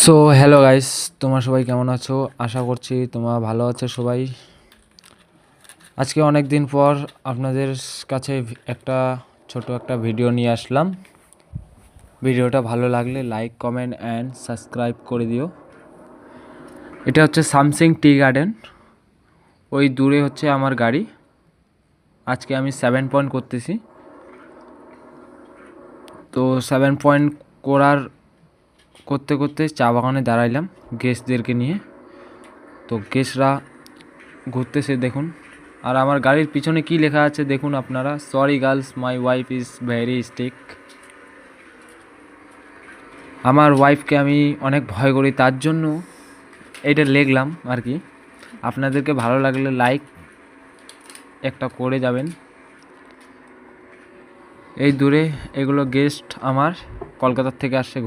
So hello guys, তোমরা সবাই কেমন আছো? আশা করছি তোমরা ভালো আছো সবাই। আজকে অনেক দিন পর আপনাদের কাছে একটা ছোট একটা ভিডিও নিয়ে আসলাম। ভিডিওটা ভালো লাগলে লাইক, কমেন্ট অ্যান্ড সাবস্ক্রাইব করে দিও। এটা হচ্ছে সামসিং টি গার্ডেন, ওই দূরে হচ্ছে আমার গাড়ি। আজকে আমি 7 পয়েন্ট করতেছি। তো 7 পয়েন্ট করতে করতে চা বাগানে দাঁড়াইলাম গেস্টদেরকে নিয়ে। তো গেস্টরা ঘুরতেছে দেখুন। আর আমার গাড়ির পিছনে কি লেখা আছে দেখুন আপনারা, sorry girls, my wife is very strict. আমার ওয়াইফকে আমি অনেক ভয় করি, তার জন্য এটা লিখলাম আর কি। আপনাদেরকে ভালো লাগলে লাইক একটা করে যাবেন। এই দূরে এগুলো গেস্ট আমার কলকাতার থেকে আসছে।